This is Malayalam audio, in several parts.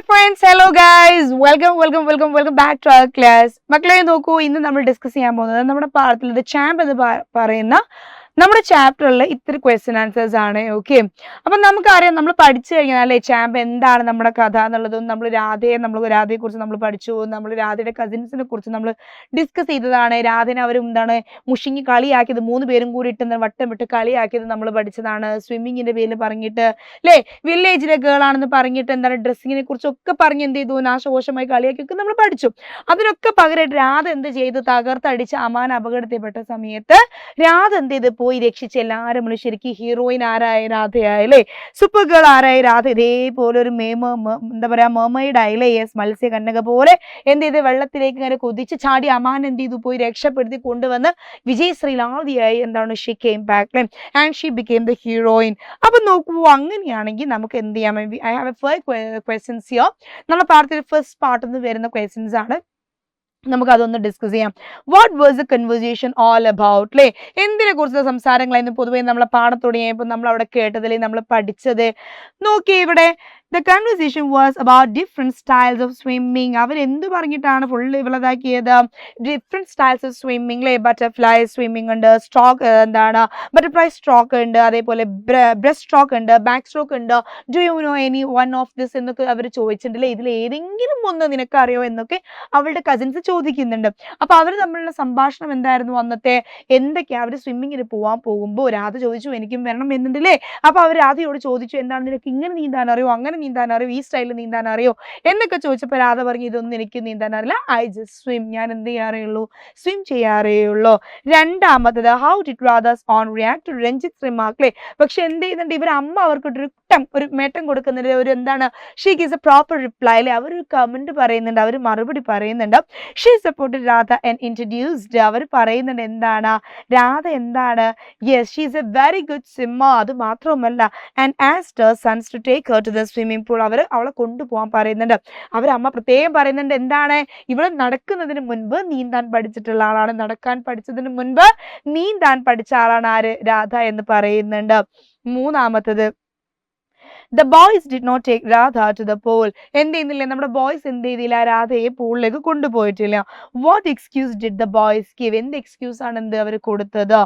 friends, hello guys, welcome back to our class. മക്കളെ നോക്കൂ, ഇന്ന് നമ്മൾ ഡിസ്കസ് ചെയ്യാൻ പോകുന്നത് നമ്മുടെ പാഠത്തിൽ ദ ചാമ്പ് എന്ന് പറയുന്ന നമ്മുടെ ചാപ്റ്ററിൽ ഇത്തിരി ക്വസ്റ്റ്യൻ ആൻസേഴ്സ് ആണ്. ഓക്കെ, അപ്പൊ നമുക്കറിയാം, നമ്മൾ പഠിച്ചു കഴിഞ്ഞാൽ അല്ലേ ചാമ്പ് എന്താണ് നമ്മുടെ കഥ എന്നുള്ളതും, നമ്മൾ രാധയെ കുറിച്ച് നമ്മൾ പഠിച്ചു, നമ്മൾ രാധയുടെ കസിൻസിനെ കുറിച്ച് നമ്മൾ ഡിസ്കസ് ചെയ്തതാണ്. രാധനെ അവർ എന്താണ് മുഷിങ്ങി കളിയാക്കിയത്, 3 പേരും കൂടി ഇട്ട് വട്ടം വിട്ട് കളിയാക്കിയത് നമ്മൾ പഠിച്ചതാണ്. സ്വിമ്മിങ്ങിന്റെ പേരിൽ പറഞ്ഞിട്ട് അല്ലേ, വില്ലേജിലെ ഗേൾ ആണെന്ന് പറഞ്ഞിട്ട് എന്താണ് ഡ്രസ്സിങ്ങിനെ കുറിച്ചൊക്കെ പറഞ്ഞ് എന്ത് ചെയ്തു, നാശകോശമായി കളിയാക്കിയൊക്കെ നമ്മൾ പഠിച്ചു. അതിനൊക്കെ പകരമായിട്ട് രാധ എന്ത് ചെയ്തു, തകർത്തടിച്ച് അമാൻ അപകടത്തിൽപ്പെട്ട സമയത്ത് രാധ എന്ത് ചെയ്ത് പോയി രക്ഷിച്ച് എല്ലാവരും ശരിക്കും ഹീറോയിൻ ആരായ രാധയായല്ലേ, സൂപ്പർ ഗേൾ ആരായ രാധ ഇതേപോലെ ഒരു എന്താ പറയാ മെർമെയ്ഡ് ആയില്ലേ, യെസ്, മത്സ്യകന്യക പോലെ എന്ത് ചെയ്ത് വെള്ളത്തിലേക്ക് ഇങ്ങനെ കുതിച്ച് ചാടി അമാൻ എന്ത് ചെയ്തു പോയി രക്ഷപ്പെടുത്തി കൊണ്ടുവന്ന് വിജയശ്രീലാദിയായി എന്താണ് she came back and she became the heroine. അപ്പൊ നോക്കൂ, അങ്ങനെയാണെങ്കിൽ നമുക്ക് എന്ത് ചെയ്യാം, I have A 5 questions here. നമ്മുടെ പാഠത്തിൽ ഫസ്റ്റ് പാർട്ടിൽ വരുന്ന ക്വസ്റ്റ്യൻസ് ആണ്, നമുക്ക് അതൊന്ന് ഡിസ്കസ് ചെയ്യാം. What was the conversation all about അല്ലേ, എന്തിനെ കുറിച്ചുള്ള സംസാരങ്ങളായിരുന്നു പൊതുവേ നമ്മളെ പാഠം തുടങ്ങിയപ്പോൾ നമ്മൾ അവിടെ കേട്ടതിൽ നമ്മൾ പഠിച്ചത്. നോക്കി ഇവിടെ the conversation was about different styles of swimming. അവർ എന്ത് പറഞ്ഞിട്ടാണ് ഫുള്ള് ഇവളതാക്കിയത്, ഡിഫറെന്റ് സ്റ്റൈൽസ് ഓഫ് സ്വിമ്മിംഗ് അല്ലേ, ബട്ടർഫ്ലൈ സ്വിമ്മിംഗ് ഉണ്ട്, സ്ട്രോക്ക് എന്താണ് ബട്ടർഫ്ലൈ സ്ട്രോക്ക് ഉണ്ട്, അതേപോലെ ബ്രസ്റ്റ് സ്ട്രോക്ക് ഉണ്ട്, ബാക്ക് സ്ട്രോക്ക് ഉണ്ട്. Do you know any one of this എന്നൊക്കെ അവർ ചോദിച്ചിട്ടുണ്ടല്ലേ, ഇതിൽ ഏതെങ്കിലും ഒന്ന് നിനക്കറിയോ എന്നൊക്കെ അവളുടെ കസിൻസ് ചോദിക്കുന്നുണ്ട്. അപ്പൊ അവർ തമ്മിലുള്ള സംഭാഷണം എന്തായിരുന്നു അന്നത്തെ, എന്തൊക്കെയാ അവർ സ്വിമ്മിങ്ങിന് പോകുമ്പോൾ രാധ ചോദിച്ചു എനിക്കും വരണം എന്നുണ്ടല്ലേ. അപ്പൊ അവർ രാധയോട് ചോദിച്ചു, എന്താണ് നിനക്ക് ഇങ്ങനെ നീന്താൻ അറിയോ, അങ്ങനെ നീന്താൻ അറിയോ, ഈ സ്റ്റൈലിൽ നീന്താൻ അറിയോ എന്നൊക്കെ ചോദിച്ചപ്പോൾ രാധ പറഞ്ഞു, ഇതൊന്നും എനിക്ക് നീന്താൻ അറിയില്ല, ഐ ജസ്റ്റ് സ്വിം, ഞാൻ എന്ത് ചെയ്യാറേയുള്ളൂ, സ്വിം ചെയ്യാറേ ഉള്ളൂ. രണ്ടാമത്തത്, how did Radha's own react to Ranjith remark അല്ലേ. പക്ഷെ എന്ത് ചെയ്യുന്നുണ്ട് ഇവർ, അമ്മ അവർക്ക് ഒരു മേട്ടം കൊടുക്കുന്നുണ്ട്, ഒരു എന്താണ് she gives a proper reply അല്ലേ, അവർ കമന്റ് പറയുന്നുണ്ട്, അവർ മറുപടി പറയുന്നുണ്ട്. She supported Radha and introduced, അവർ പറയുന്നുണ്ട് എന്താണ്, രാധ എന്താണ്, yes she is a very good swimmer, അത് മാത്രമല്ല and asked her sons to take her to the swimming pool, അവളെ കൊണ്ടുപോകാൻ പറയുന്നുണ്ട്. അവരമ്മ പ്രത്യേകം പറയുന്നുണ്ട് എന്താണ്, ഇവള് നടക്കുന്നതിന് മുൻപ് നീന്താൻ പഠിച്ചിട്ടുള്ള ആളാണ്, നടക്കാൻ പഠിച്ചതിന് മുൻപ് നീന്താൻ പഠിച്ച ആളാണ് ആര്, രാധ എന്ന് പറയുന്നുണ്ട്. മൂന്നാമത്തത്, the boys did not take Radha to the pool. എന്ത് ചെയ്യുന്നില്ല, നമ്മുടെ ബോയ്സ് എന്ത് ചെയ്തില്ല, രാധയെ പൂളിലേക്ക് കൊണ്ടുപോയിട്ടില്ല. What excuse did the boys give? എന്ത് എക്സ്ക്യൂസ് ആണ് അവർ കൊടുത്തത്?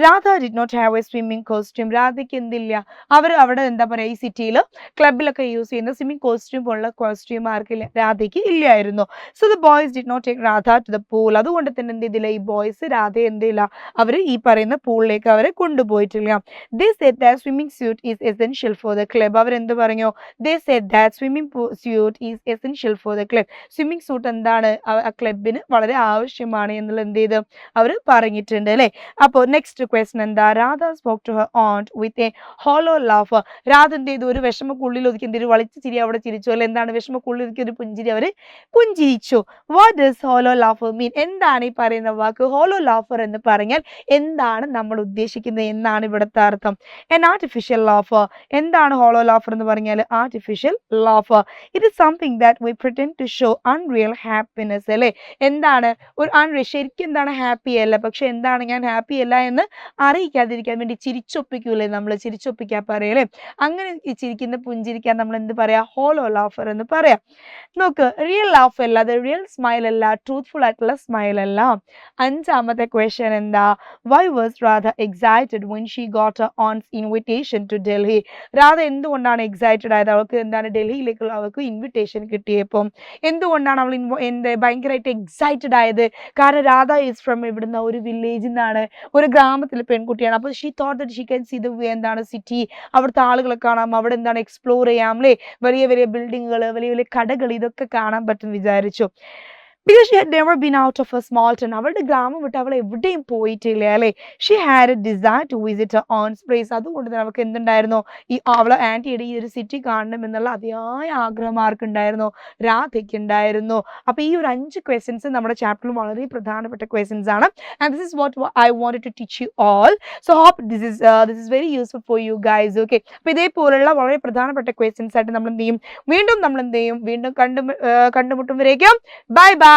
Radha did not have a swimming costume. രാധയ്ക്ക് എന്തില്ല, അവർ അവിടെ എന്താ പറയാ ഈ സിറ്റിയിൽ ക്ലബിലൊക്കെ യൂസ് ചെയ്യുന്ന സ്വിമ്മിംഗ് കോസ്റ്റ്യൂം ഉള്ള കോസ്റ്റ്യൂം ആർക്കില്ല, രാധയ്ക്ക് ഇല്ലായിരുന്നു. So the boys did not take Radha to the pool. അതുകൊണ്ട് തന്നെ എന്ത് ചെയ്തില്ല, ഈ ബോയ്സ് രാധയെ എന്തില്ല, അവർ ഈ പറയുന്ന പൂളിലേക്ക് അവരെ കൊണ്ടുപോയിട്ടില്ല. They said that swimming suit is essential for the club. അവർ എന്ത് പറഞ്ഞു, they said that swimming suit is essential for the club. Swimming suit എന്താണ് ആ ക്ലബിന് വളരെ ആവശ്യമാണ് എന്നുള്ള എന്ത് ചെയ്ത് അവർ പറഞ്ഞിട്ടുണ്ട് അല്ലേ. അപ്പോൾ നെക്സ്റ്റ് ക്വസ്റ്റൻ എന്താ, Radha spoke to her aunt with a hollow laugh. Radha എന്ത് ചെയ്തു, ഒരു വിഷമക്കുള്ളിൽ ഒതുക്കി എന്തൊരു വളിച്ച ചിരി അവിടെ ചിരിച്ചു അല്ലെ, എന്താണ് വിഷമക്കുള്ളിൽ ഒതുക്കി ഒരു പുഞ്ചിരി അവർ പുഞ്ചിരിച്ചു. What does hollow laugh mean? എന്താണ് ഈ പറയുന്ന വാക്ക് hollow laugher എന്ന് പറഞ്ഞാൽ എന്താണ് നമ്മൾ ഉദ്ദേശിക്കുന്നത് എന്നാണ് ഇവിടുത്തെ അർത്ഥം. an artificial laugher. എന്താണ് hollow laugher എന്ന് പറഞ്ഞാൽ, ആർട്ടിഫിഷ്യൽ ലാഫർ. It is something that we pretend to show unreal happiness അല്ലേ. എന്താണ് ഒരു അൺറിയൽ, ശരിക്കും എന്താണ് ഹാപ്പി അല്ല, പക്ഷെ എന്താണ് ഞാൻ ഹാപ്പി അല്ല എന്ന് അറിയിക്കാതിരിക്കാൻ വേണ്ടി ചിരിച്ചൊപ്പിക്കൂലേ, നമ്മൾ ചിരിച്ചൊപ്പിക്കാൻ പറയല്ലേ, അങ്ങനെ ചിരിക്കുന്ന പുഞ്ചിരിക്കാൻ നമ്മൾ എന്ത് പറയാ, ഹോളോ ലാഫർ എന്ന് പറയാം. നോക്ക്, റിയൽ ലാഫ് അല്ല, അത് റിയൽ സ്മൈൽ അല്ല, ട്രൂത്ത്ഫുൾ ആയിട്ടുള്ള സ്മൈൽ അല്ല. അഞ്ചാമത്തെ ക്വസ്റ്റ്യൻ എന്താ, why was Radha excited when she got her aunt's invitation to Delhi? Radha എന്തുകൊണ്ടാണ് എക്സൈറ്റഡ് ആയത്, അവൾക്ക് എന്താണ് ഡൽഹിയിലേക്കുള്ള അവൾക്ക് ഇൻവിറ്റേഷൻ കിട്ടിയപ്പം എന്തുകൊണ്ടാണ് അവൾ ഭയങ്കരമായിട്ട് എക്സൈറ്റഡ് ആയത്? കാരണം രാധ ഈസ് ഫ്രം ഇവിടുന്ന് ഒരു വില്ലേജിൽ നിന്നാണ്, ഒരു ഗ്രാമത്തിലെ പെൺകുട്ടിയാണ്. അപ്പോൾ she thought that she can see the എന്താണ് സിറ്റി, അവിടുത്തെ ആളുകളെ കാണാം, അവിടെ എന്താണ് എക്സ്പ്ലോർ ചെയ്യാം അല്ലേ, വലിയ വലിയ ബിൽഡിങ്ങുകൾ, വലിയ വലിയ കടകൾ, ഇതൊക്കെ കാണാൻ പറ്റും വിചാരിച്ചു. because she had never been out of her small town. അവളുടെ ഗ്രാമം വിട്ട് അവൾ എവിടെയും പോയിട്ടില്ല അല്ലേ. she had a desire to visit her aunt's place. അതുകൊണ്ട് തന്നെ അവൾക്ക് എന്തുണ്ടായിരുന്നു, ഈ അവളെ ആന്റിയുടെ ഈ ഒരു സിറ്റി കാണണം എന്നുള്ള അതിയായ ആഗ്രഹം ആർക്കുണ്ടായിരുന്നു, രാധയ്ക്ക് ഉണ്ടായിരുന്നു. അപ്പൊ ഈ ഒരു 5 ക്വസ്റ്റ്യൻസ് നമ്മുടെ ചാപ്റ്ററിൽ വളരെ പ്രധാനപ്പെട്ട ക്വസ്റ്റ്യൻസ് ആണ്. and this is what I wanted to teach you all. so hope this is very useful for you guys. okay, അപ്പൊ ഇതേപോലുള്ള വളരെ പ്രധാനപ്പെട്ട ക്വസ്റ്റ്യൻസ് ആയിട്ട് നമ്മൾ എന്ത് ചെയ്യും, വീണ്ടും കണ്ടുമുട്ടുമ്പോഴേക്കും ബൈ ബൈ.